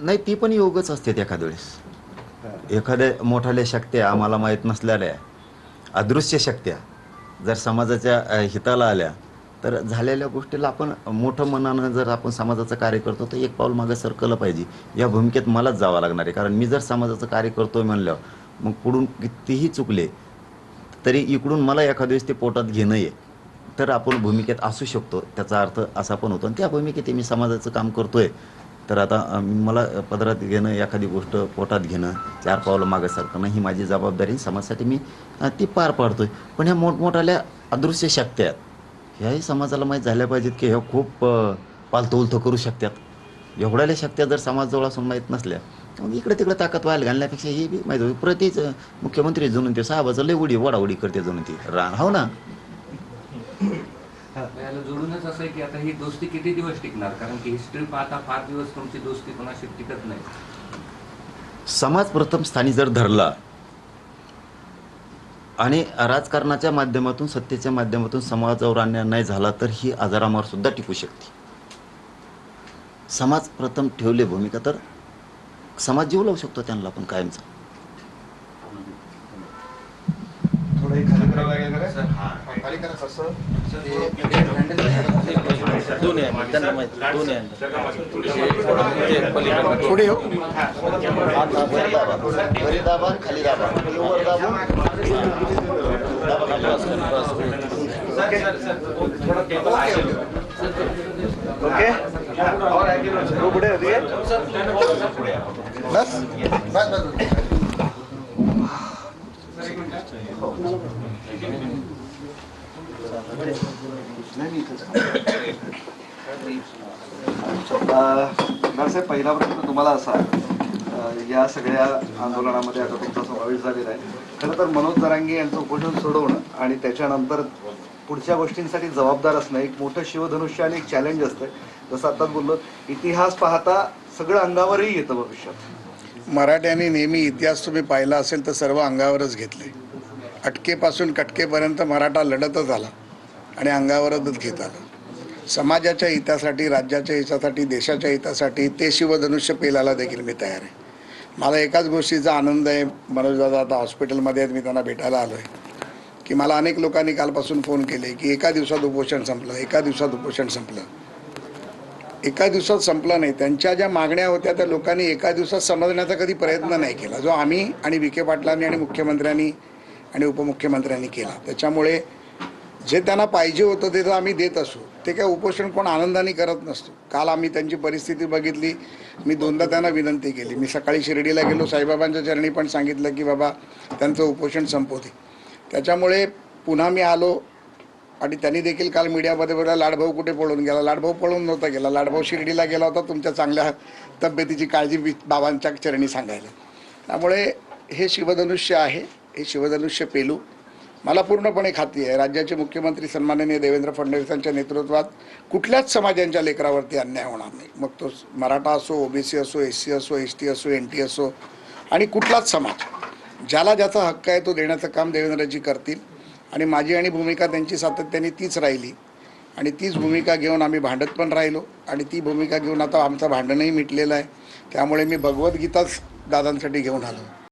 नाही, ती पण योगच असते एखाद्या वेळेस. एखाद्या मोठाल्या शक्त्या आम्हाला माहीत नसलेल्या अदृश्य शक्त्या जर समाजाच्या हिताला आल्या, तर झालेल्या गोष्टीला आपण मोठं मनानं जर आपण समाजाचं कार्य करतो तर एक पाऊल मागे सरकलं पाहिजे. या भूमिकेत मलाच जावं लागणार आहे, कारण मी जर समाजाचं कार्य करतोय म्हणल्यावर मग पुढून कितीही चुकले तरी इकडून मला एखाद्या वेळेस ते पोटात घेणं आहे, तर आपण भूमिकेत असू शकतो. त्याचा अर्थ असा पण होतो आणि त्या भूमिकेत मी समाजाचं काम करतोय. तर आता मला पदरात घेणं, एखादी गोष्ट पोटात घेणं, चार पावलं मागे सरकणं ही माझी जबाबदारी. समाजासाठी मी ती पार पाडतोय. पण ह्या मोठमोठाल्या अदृश्य शक्त्या आहेत, ह्याही समाजाला माहीत झाल्या पाहिजेत की ह्या खूप पालतोलथं करू शकतात. एवढ्याल्या शक्त्या जर समाजजवळ असून माहीत नसल्या, मग इकडे तिकडे ताकद व्हायला घालण्यापेक्षा हे बी माहीत होईल. प्रत्येक मुख्यमंत्री जणून ते साहेबाचं लय उडी वडावडी करते जणून ती रान. हो ना. याला जोडूनच असं आहे की आता ही दोस्ती किती दिवस टिकणार, कारण की हिस्ट्री पाहता फार दिवस तुमची दोस्ती कोणाशी टिकत नाही. समाज प्रथम स्थानी जर धरला आणि राजकारणाच्या माध्यमातून, सत्तेच्या माध्यमातून समाजावर अन्याय नाही झाला तर ही आजारामावर सुद्धा टिकू शकते. समाज प्रथम ठेवले भूमिका तर समाज जीव लावू शकतो त्यांना आपण कायमचा. थोडं खाली करावं लागेल का? सर खाली करा. कसं दोन्ही आहे, त्यांना माहिती दोन्ही आहे. पुढे हो. वरी दाबा, खाली दाबा, वर दाबून ओके. वो पुढे होती है. बस बस बस. पहिला प्रश्न तुम्हाला असा, या सगळ्या आंदोलनामध्ये आता तुमचा समावेश झालेला आहे. खरं तर मनोज जरांगे यांचं उपोषण सोडवणं आणि त्याच्यानंतर पुढच्या गोष्टींसाठी जबाबदार असणं एक मोठं शिवधनुष्य आणि एक चॅलेंज असतं. जसं आताच बोललो, इतिहास पाहता सगळं अंगावरही येतं भविष्यात. मराठ्यांनी नेहमी इतिहास तुम्ही पाहिला असेल तर सर्व अंगावरच घेतले. अटकेपासून कटकेपर्यंत मराठा लढतच आला आणि अंगावरच घेत आला. समाजाच्या हितासाठी, राज्याच्या हितासाठी, देशाच्या हितासाठी ते शिवधनुष्य पेलायला देखील मी तयार आहे. मला एकाच गोष्टीचा आनंद आहे, मनोजदादा आता हॉस्पिटलमध्ये आहेत, मी त्यांना भेटायला आलो आहे, की मला अनेक लोकांनी कालपासून फोन केले की एका दिवसात उपोषण संपलं, एका दिवसात उपोषण संपलं. एका दिवसात संपलं नाही. त्यांच्या ज्या मागण्या होत्या त्या लोकांनी एका दिवसात समजण्याचा कधी प्रयत्न नाही केला, जो आम्ही आणि विखे पाटलांनी आणि मुख्यमंत्र्यांनी आणि उपमुख्यमंत्र्यांनी केला. त्याच्यामुळे जे त्यांना पाहिजे होतं ते तर आम्ही देत असू. ते काय उपोषण कोण आनंदाने करत नसतो. काल आम्ही त्यांची परिस्थिती बघितली. मी दोनदा त्यांना विनंती केली. मी सकाळी शिर्डीला गेलो, साईबाबांच्या चरणी पण सांगितलं की बाबा त्यांचं उपोषण संपवते. त्याच्यामुळे पुन्हा मी आलो आणि त्यांनी देखील काल मीडियामध्ये बोलला लाडभाऊ कुठे पळून गेला. लाडभाऊ पळून नव्हता गेला. लाडभाऊ शिर्डीला गेला होता तुमच्या चांगल्या तब्येतीची काळजी बाबांच्या चरणी सांगायला. त्यामुळे हे शिवधनुष्य आहे, हे शिवधनुष्य पेलू. मला पूर्णपणे खात्री आहे राज्याचे मुख्यमंत्री सन्माननीय देवेंद्र फडणवीसांच्या नेतृत्वात कुठल्याच समाजांच्या लेकरावरती अन्याय होणार नाही. मग तो मराठा असो, ओबीसी असो, एससी असो, एसटी असो, एनटी असो आणि कुठलाच समाज, ज्याला ज्याचा हक्क आहे तो देण्याचं काम देवेंद्रजी करतील. आणि माझी आणि भूमिका त्यांची सातत्याने तीच राहिली आणि तीच भूमिका घेऊन आम्ही भांडत पण राहिलो आणि ती भूमिका घेऊन आता आमचं भांडणही मिटलेलं आहे. त्यामुळे मी भगवद्गीताच दादांसाठी घेऊन आलो.